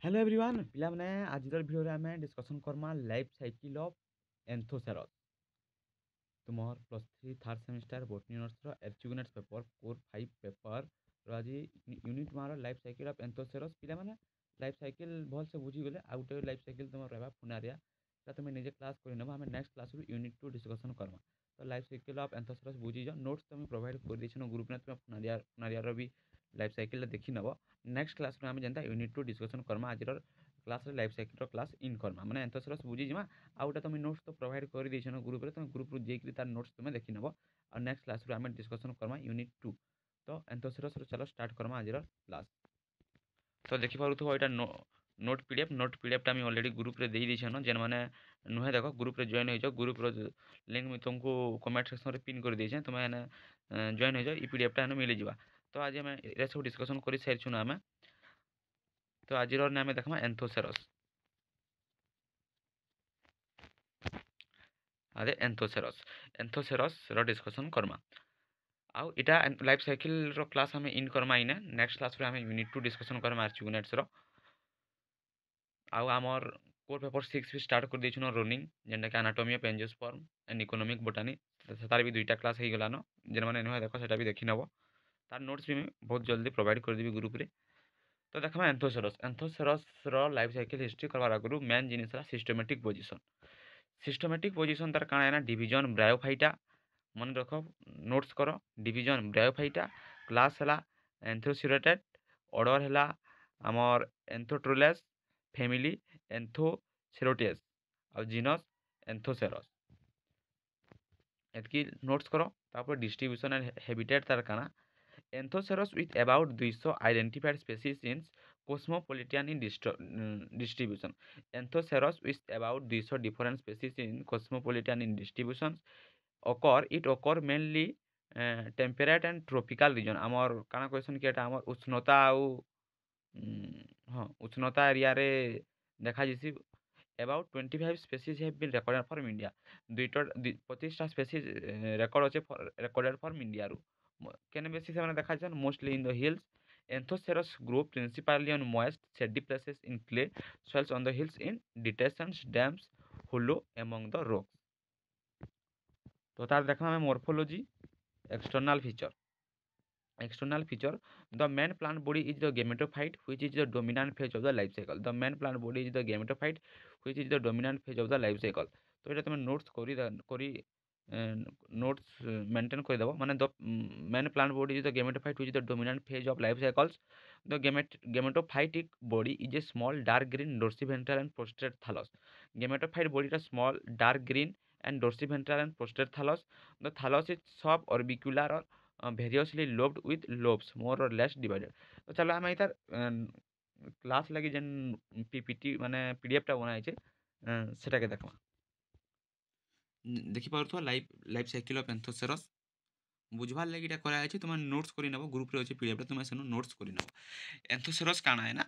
Hello everyone पिला माने आज भिडियो रे आमे डिस्कशन करमा लाइफ साइकिल ऑफ एंथोसेरस तुमर +3 थर्ड सेमिस्टर बोटनी ऑनर्स रो एचयूनेट्स पेपर कोर 5 पेपर रो आज यूनिट मारो लाइफ साइकिल ऑफ एंथोसेरस पिला माने लाइफ साइकिल भल से बुझी गेले आ गुटे लाइफ साइकिल तुमर रहबा फुनारिया तुम निजे क्लास कर नबा हमें नेक्स्ट क्लास रो यूनिट 2 डिस्कशन करमा तो लाइफ साइकिल ऑफ एंथोसेरस बुझी जो नोट्स तुम प्रोवाइड कर दिछन ग्रुप ने तुम फुनारिया रो भी लाइफ साइकिल देखि नबो नेक्स्ट क्लास रो हमें जनता यूनिट 2 डिस्कशन करमा आज class life cycle class in Karma माने एंथोसेरस बुझी जिमा आ गोटे तुम नोट्स तो प्रोवाइड कर देछन ग्रुप रे तुम ग्रुप रू जेकरी तार नोट्स तुम देखि नबो और नेक्स्ट क्लास रो हमें डिस्कशन करमा यूनिट 2 तो एंथोसेरस रो चलो स्टार्ट करमा आज क्लास तो देखि पारुथबो एटा नोट पीडीएफ टा मैं ऑलरेडी ग्रुप रे देई देछन जेन माने नुहे देखो ग्रुप रे जॉइन हो जाओ ग्रुप रो लिंक मैं तुमको कमेंट सेक्शन रे पिन कर देछे तुम एने जॉइन हो जाओ ई पीडीएफ टा एने मिल जिवा तो आज हमें एरा सब डिस्कशन करि साइरछु ना हमें तो आज नाम देखमा एंथोसेरस अरे एंथोसेरस रो डिस्कशन करमा आउ इटा लाइफ साइकिल रो क्लास हमें इन करमा इने नेक्स्ट क्लास रे हमें यूनिट 2 डिस्कशन करमा आर्चुनेट्स रो आउ आमर कोर पेपर 6 भी स्टार्ट कर देछन रनिंग जेंटा कि anatomy of angiosperm and economic बोटानी तार भी दुईटा क्लास हे गलानो जेन माने नुहे देखो सेटा भी देखि नबो तार नोट्स भी मैं बहुत जल्दी प्रोवाइड कर देबी ग्रुप रे तो देखमा एंथोसेरस रो लाइफ साइकिल हिस्ट्री करबार आगु मेन जिनिस सिस्टमैटिक पोजीशन तार काଣା है ना डिवीजन ब्रायोफाइटा मन रख नोट्स कर डिवीजन ब्रायोफाइटा क्लास है एंथोसिरेटेड ऑर्डर है आमर एंथोट्रोलेस फैमिली एंथोसेरोटियस और जीनस एंथोसेरस एतकी नोट्स करो तापर डिस्ट्रीब्यूशन एंड हैबिटेट तार काଣା Anthoceros with about 200 identified species in cosmopolitan in distribution. Anthoceros with about 200 different species in cosmopolitan in distribution occur mainly temperate and tropical region. आमर काना question कि एटा आमर उष्णता आउ हाँ उष्णता एरिया रे देखा जिसी about 25 species have been recorded from India. 25टा species record আছে recorded from India रू কেন বেশি ସେମାନେ দেখাচ্ছেন mostly in the hills. Anthoceros grow principally on moist shady places in clay soils on the hills in detentions dams hollow among the rocks. তো তার দেখা আমি morphology external feature the main plant body is the gametophyte which is the dominant phase of the life cycle. The main plant body is the gametophyte which is the dominant phase of the life cycle. তো এটা তুমি notes করি notes maintain করে দেবো মানে the main plant body is the gametophyte which is the dominant phase of life cycles. The gametophytic body is a small dark green dorsiventral and prostrate thallus. Gametophyte body is small dark green and dorsiventral and prostrate thallus. The thallus is suborbicular or variously lobed with lobes more or less divided. तो चलो आम तार class लगी जेन PPT माने PDF टा बनाइछे सेटाके देखमा देखि पारुथबो life cycle of Anthoceros बुझवार लगी इटा करा है तुम नोट्स करि नबो ग्रुप रे अछि पीडीएफ तुम सेनु नोट्स करि नबो एंथोसेरस काना है ना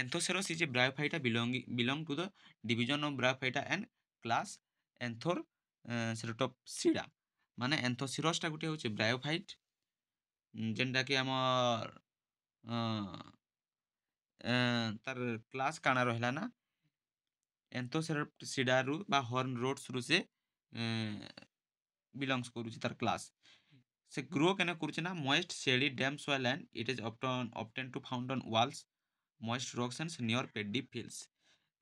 Anthoceros is a Bryophyta belong to the division of Bryophyta and class Anthocerotopsida माने एंथोसेरस टा गुटे होचे ब्रायोफाइट जेनटा कि आमर तार क्लास काना रहला ना एंथोसेरोप्सिडा रु बा हॉर्न रोड्स रु से बिलोंग्स करूची तार क्लास से ग्रो केने करूची ना moist shady damp soil and it is often to found on walls moist rocks and near paddy fields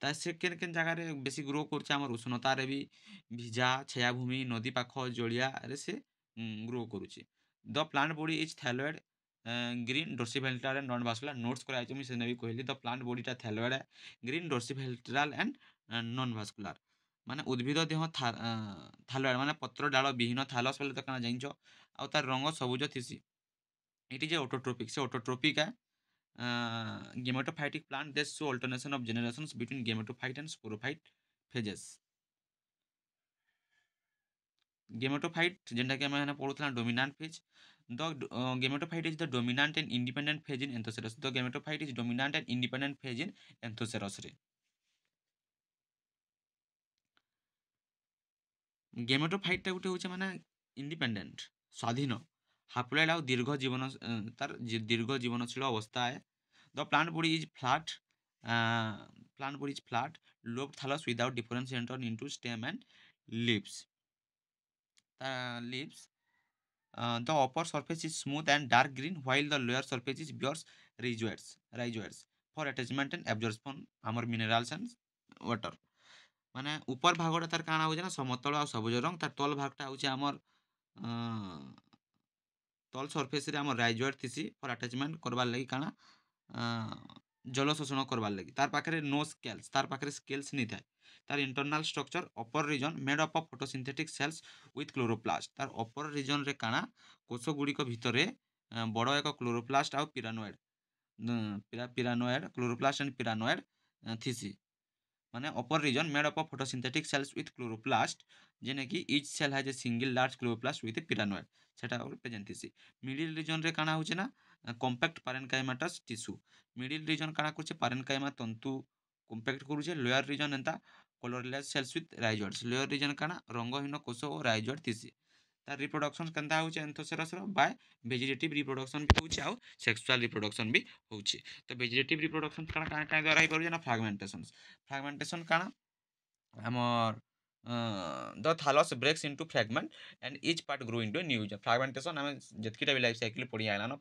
ता से केन केन जगह रे बेसी ग्रो करूची हमर उष्णता रे भी भिजा छायाभूमि नदी पाख जलिया रे से ग्रो करूची the plant body is thalloid green dorsiventral and non vascular notes कराई तुम से भी कहली द प्लांट बॉडीटा thalloid green dorsiventral and non vascular माने उद्भिद देह थालोइड माने पत्र डाल विहीन थालस बोले तो काना जानिछ आ तार रंग सबुज थिसी इट इज ए ऑटोट्रोपिक से ऑटोट्रोपिक है gametophytic plant they show alternation of generations between gametophyte and sporophyte phases gametophyte जेंटा कि हमें पढ़ुला dominant phase the gametophyte is the dominant and independent phase in Anthoceros the gametophyte is dominant and independent phase in Anthoceros रे गेमेटोफाइटा गोटे हूँ माने independent स्वाधीन हाप्लॉइड आउ दीर्घ जीवन तार दीर्घ जीवनशील अवस्था है the plant body is flat plant body is flat, lobed thallus without differentiation into stem and leaves. Leaves. The upper surface is smooth and dark green, while the lower surface is bears rhizoids for attachment and absorption our minerals and water. ମାନେ ଉପର ଭାଗଟା ତାର କାଣା ହଉଛି ନା ସମତଳ ଆଉ ସବୁଜ ରଙ୍ଗ, ତାର ତଳ ଭାଗଟା ହଉଛି ଆମର ତଲ ସର୍ଫେସରେ ଆମର ରାଇଜଏଡ୍ ଥିସି ଫର୍ ଆଟାଚମେଣ୍ଟ କରବାର୍ ଲାଗି କାଣା ଜଳ ଶୋଷଣ କରବାର୍ ଲାଗି। ତାର ପାଖରେ नो ସ୍କେଲ୍ସ, ତାର ପାଖରେ ସ୍କେଲ୍ସ ନି ଥାଏ। ତାର internal structure upper region made of photosynthetic cells with chloroplast. ତାର ଅପର ରିଜନରେ କାଣା କୋଷ ଗୁଡ଼ିକ ଭିତରେ ବଡ଼ ଏକ କ୍ଲୋରୋପ୍ଲାଷ୍ଟ ଆଉ ପିରାନୋଏଡ୍ କ୍ଲୋରୋପ୍ଲାଷ୍ଟ ଆଣ୍ଡ ପିରାନୋଏଡ୍ ଥିସି। মানে upper region made up of photosynthetic cells with chloroplast जेने कि each cell has a single large chloroplast with a pyranoid সেটা প্রেজেন্ট থিসি। মিডিল রিজন রে কাଣା হচ্ছে না compact parenchymatous tissue. Middle region কাଣା করছে পারেনকাইমা তন্তু কম্প্যাক্ট করুছে। লোয়ার রিজন এন্তা colourless cells with rhizoids. Lower region কাଣା রঙ্গহীন কোষ ও রাইজয়েড থিসি। তার রিপ্রোডକ୍ସନ୍ କେନ୍ତା ହଉଛି ଏନ୍ଥୋସେରସ୍ର ବାय ଭେଜିଟେଟିଭ୍ ରିପ୍ରଡକ୍ସନ୍ ବି ହଉଛି ଆଉ ସେକ୍ସୁଆଲ୍ ରିପ୍ରଡକ୍ସନ୍ ବି ହଉଛି। ତ ଭେଜିଟେଟିଭ୍ ରିପ୍ରଡକ୍ସନ୍ କାଣା କାଣା କାଣା ଦ୍ୱାରା ହେଇପାରୁଛି ନା ଫ୍ରାଗମେଣ୍ଟେସନ୍ କାଣା ଆମର the thallus breaks into fragment and each part grow into a new region। fragmentation ଆମେ ଯେତିକିଟା ବି ଲାଇଫ୍ ସାଇକେଲ ପଢ଼ି ଆଇଲାନ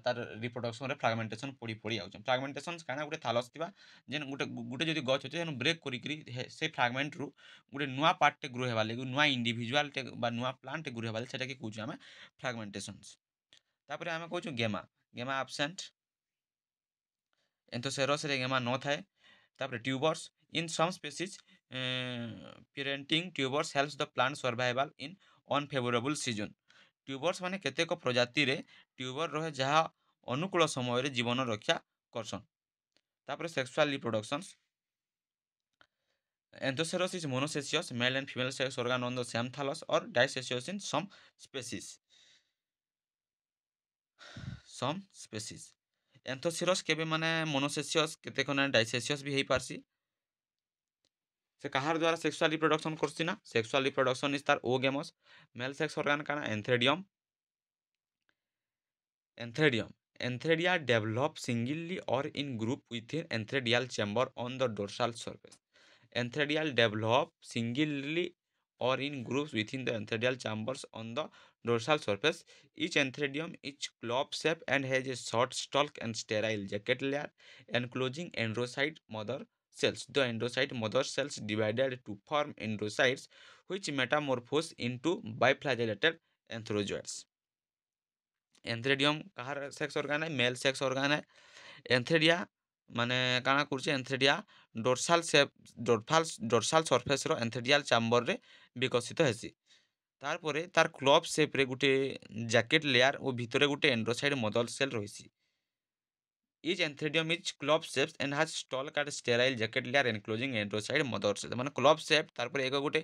ତାର ରିପ୍ରଡକ୍ସନ୍ରେ ଫ୍ରାଗମେଣ୍ଟେସନ୍ ପଢ଼ି ଯାଉଛନ୍। ଫ୍ରାଗମେଣ୍ଟେସନ୍ କାଣା ଗୋଟେ ଥାଲସ୍ ଥିବା ଯେନ୍ ଗୋଟେ ଯଦି ଗଛ ଅଛି ସେନୁ ବ୍ରେକ୍ କରିକିରି ସେ ଫ୍ରାଗମେଣ୍ଟରୁ ଗୋଟେ ନୂଆ ପାର୍ଟଟେ ଗ୍ରୋ ହେବା ଲାଗି ନୂଆ ଇଣ୍ଡିଭିଜୁଆଲଟେ ବା ନୂଆ ପ୍ଲାଣ୍ଟଟେ ଗ୍ରୋ ହେବା ଲାଗି ସେଟାକେ କହୁଛୁ ଆମେ ଫ୍ରାଗମେଣ୍ଟେସନ୍ସ। ତାପରେ ଆମେ କହୁଛୁ ଗେମା। ଗେମା ଆବସେଣ୍ଟ ଏନ୍ଥୋସେରସ୍ରେ ଗେମା ନଥାଏ। ତାପରେ ଟ୍ୟୁବର୍ସ in some species parenting tubers helps the plant survival in unfavorable season। ଟ୍ୟୁବର୍ସ ମାନେ କେତେକ ପ୍ରଜାତିରେ ଟ୍ୟୁବର ରହେ ଯାହା ଅନୁକୂଳ ସମୟରେ ଜୀବନ ରକ୍ଷା କରସନ୍। ତାପରେ sexual ରିପ୍ରଡକ୍ସନ୍ସ Endoceros is monoecious, male and female sex organ on the same thallus or dioecious in some species। Endoceros କେବେ ମାନେ monoecious କେତେକନେ dioecious ବି ହେଇପାରସି। ସେ କାହାର ଦ୍ୱାରା ସେକ୍ସୁଆଲ ରିପ୍ରଡକ୍ସନ୍ କରୁଛି ନା ସେକ୍ସୁଆଲ ରିପ୍ରଡକ୍ସନ୍ ଇଜ ତାର ଓଗେମସ୍। ମେଲ୍ ସେକ୍ସ ଅର୍ଗାନ କାଣା Antheridia develop singly or in group within antheridial chamber on the dorsal surface। Antheridia develop singly or in groups within the antheridial chambers on the dorsal surface। Each antheridium is globe shaped and has a short stalk and sterile jacket layer enclosing endocyte mother cells। The endocyte mother cells divided to form endocytes which metamorphose into biflagellated antherozoids। एंथ्रेडियम Kahar sex organ है male sex organ है। एंथ्रेडिया माने काଣା କରୁଛି एंथ्रेडिया ଡୋର୍ସାଲ ସର୍ଫେସ୍ର ଏନ୍ଥେରିଡିଆଲ ଚାମ୍ବରରେ ବିକଶିତ ହେସି। ତାରପରେ ତାର club ସେପ୍ରେ ଗୋଟେ jacket layer ଓ ଭିତରେ ଗୋଟେ ଏଣ୍ଡ୍ରୋସାଇଡ୍ ମଦର ସେଲ୍ ରହିଛି। Each antheridium is club shaped and has stalk and sterile jacket layer enclosing endocyte mother cell। মানে club shaped তারপরে এক গোটে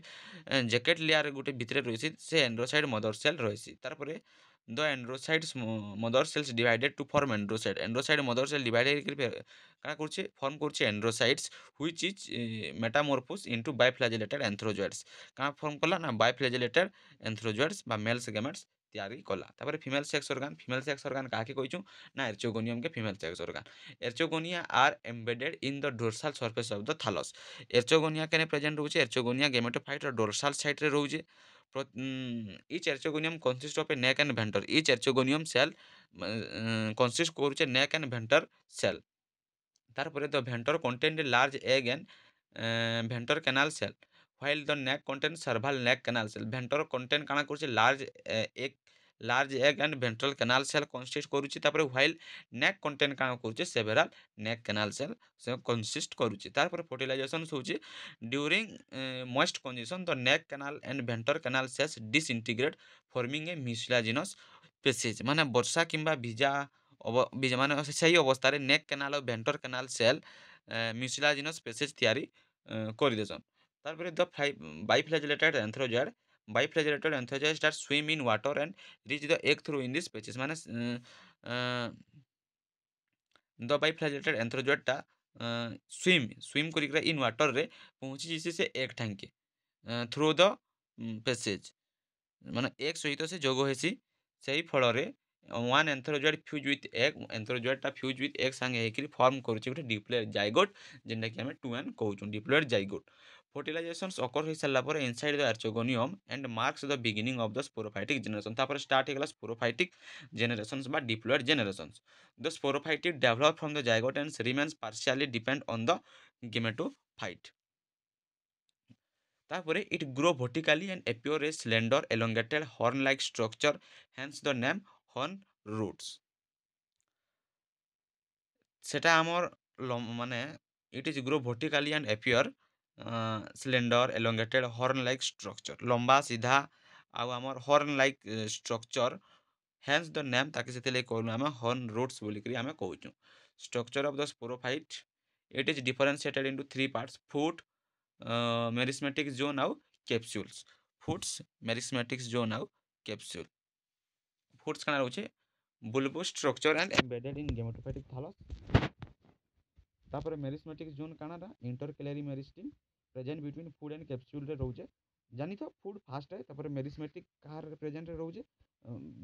জ্যাকেট লেয়ার গোটে ভিতরে রয়েছে সে এন্ড্রোসাইড মদর সেল রয়েছে। তারপরে the endocytes mother cells divided to form endocyte। endocyte mother cell divide ହେଇକି କାଣା କରୁছে ଫର୍ମ କରୁছে endocytes which is metamorphose into biflagellated antherozoids। କାଣା ଫର୍ମ କଲା ନା biflagellated antherozoids ବା males gametes ତିଆରି କଲା। ତାପରେ ଫିମେଲ୍ ସେକ୍ସ ଅର୍ଗାନ କାହାକେ କହିଛୁ ନା ଏର୍ଚୋଗୋନିୟମ के female sex organ. Archegonia are embedded in the dorsal surface of the thallus. Archegonia केने प्रेजेंट रोचे एर्चोगोनिया गेमेटोफाइट डोर्साल साइड रे रोचे। each archegonium consist of a neck and venter. each archegonium cell consist करूचे neck and venter cell. तारपरे the venter contain a large egg and venter canal cell while the neck contains cervical neck canal cell। Venter contain काना करूचे large egg and ventral canal cell consist करूची। तापर while neck contain काना करूचे several neck canal cell से consist करूची। तापर fertilisation होची during moist condition the neck canal and venter canal cells disintegrate forming a mucilaginous species। माने वर्षा किंबा बीजा माने सही अवस्था रे neck canal और venter canal cell mucilaginous species तैयारी करि देसन। तापर the biflagellated antherozoids that swim in water and reach the egg through in this species। माने द biflagellated antherozoid टा स्विम करिकरा इन वाटर रे पहुंची जिसे से एग ठांके थ्रू द पैसेज। माने एक सहित से जोग हेसी सेही फल रे one antherozoid fuse with egg एंथरोजॉइडटा फ्यूज विथ एग संगे होकर फॉर्म करुचे गोटे डिप्लॉयड जाइगोट जेनटा कि आम 2n कहूँ डिप्लॉयड जाइगोट फर्टिलाइजेशंस अकर हो सारा पर inside the archegonium and marks the beginning of the sporophytic generation तापर स्टार्ट होगा स्पोरोफाइटिक जनरेशंस बा diploid generations the sporophytic develop from the zygote and remains partially depend on the gametophyte तापर it grow vertically and appear a slender elongated horn like structure hence the name horn roots সেটা আমার মানে it is grow vertically and appear slender elongated horn like structure লম্বা সিধা ଆଉ ଆମର horn like structure hence the name ତାକେ ସେଥିଲାଗି କହିଲୁ ଆମେ horn roots ବୋଲିକରି ଆମେ କହୁଛୁ structure of the sporophyte it is differentiated into three parts foot meristematic zone आउ कैप्सूल्स फुट्स मेरिस्मेटिक जोन आउ कैप्सूल फुट्स काना रोचे bulbous structure and embedded in gametophytic thallus तापर मेरिस्मेटिक जोन कानाडा intercalary meristem present between foot and capsule रे रोचे जानी तो फूड फास्ट है तापर मेरिस्मेटिक कार प्रेजेंट रे रोचे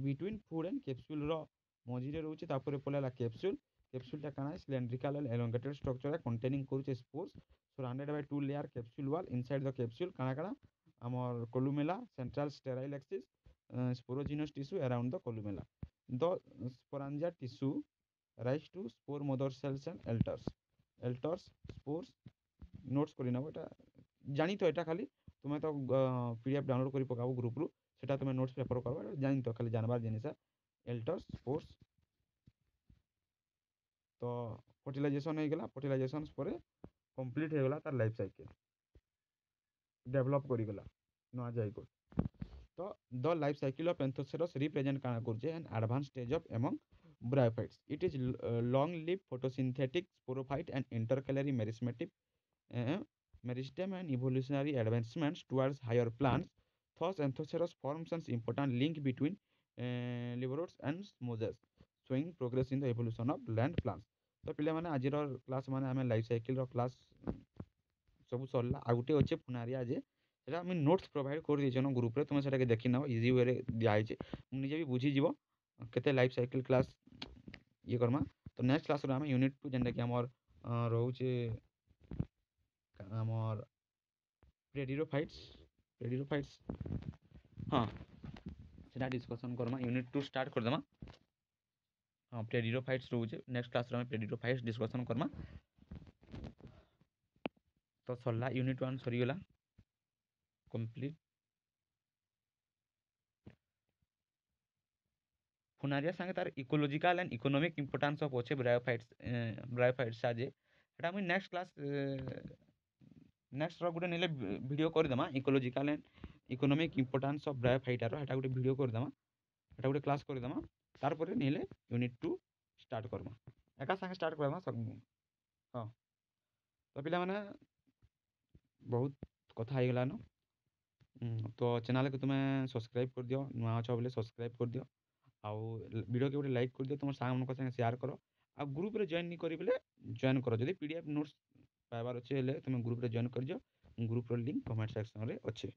बिटवीन फूड एंड कैप्सूल रो मझी रे रोचे तापर पलेला कैप्सूल कैप्सूल टा काना cylindrical and elongated structure containing करूचे spores surrounded by two layer capsule wall inside the capsule काना काना आमर columella central sterile axis sporogenous tissue around the columella the sporangia tissue rise to spore mother cells and elaters spores notes कर नब এটা জানি তো এটা খালি তুমি তো পিডিএফ ডাউনলোড করে পকাবো গ্রুপ রু সেটা তুমি নোটস পেপার করবা জানি তো খালি জানবার জিনিস এল্টর্স স্পোর্স তো ফর্টিলাইজেশন হয়ে গেলা ফর্টিলাইজেশন পরে কমপ্লিট হয়ে গলা তার লাইফ সাইকেল डेवलप करिगला नुआ जाइगोट तो the life cycle of Anthoceros represent काना करजे an advance stage of among bryophytes it is long live photosynthetic sporophyte and intercalary meristematic meristem and evolutionary advancements towards higher plants thus Anthoceros forms an important link between liverworts and mosses showing progress in the evolution of land plants तो पिले माने आजिर class माने आमे life cycle रो class सब सरला आ गोटे अच्छे फुनारिया जे সেটা আমি নোটস প্রোভাইড করে দিয়েছি গ্রুপে তুমি সেটাকে দেখি নাও ইজি ওয়ে দিয়া হয়েছে নিজে भी বুঝিଯିବ কেতে লাইফ সাইকেল ক্লাস ইয়ে করমা তো নেক্সট ক্লাসরে আমি यूनिट 2 যেটা কি আমার রହୁছে আমার প্রেডিরোফাইটস हाँ সেটা ডিসকশন করমা यूनिट 2 স্টার্ট করে দেমা हाँ প্রেডিরোফাইটস রହୁছে নেক্সট ক্লাসরে আমি প্রেডিরোফাইটস ডিসকশন করমা तो सरला यूनिट 1 सरीगला कंप्लीट फुनारिया संगे तार ecological and economic importance of अच्छे ब्रायोफाइट्स आज सेटा मुई नेक्स्ट क्लास नेक्स्ट गोटे नेले वीडियो कर देमा ecological and economic importance of ब्रायोफाइटार हेटा गोटे वीडियो कर देमा हेटा गोटे क्लास कर देमा तार पर नेले यूनिट 2 स्टार्ट करमा एका संगे स्टार्ट करमा सब हां तो पिला माने बहुत कथा हो गलान तो चैनल को तुम्हें सब्सक्राइब कर दियो नुआ अच्छा बोले सब्सक्राइब कर दियो आउ वीडियो के गोटे लाइक कर दियो तुम सांग मन संगे शेयर करो आ ग्रुप रे जॉइन नहीं करी बोले जॉइन करो जदि पीडीएफ नोट्स पाइबार अच्छे तुम ग्रुप रे जॉइन कर दियो ग्रुप रो लिंक कमेंट सेक्शन रे अच्छे।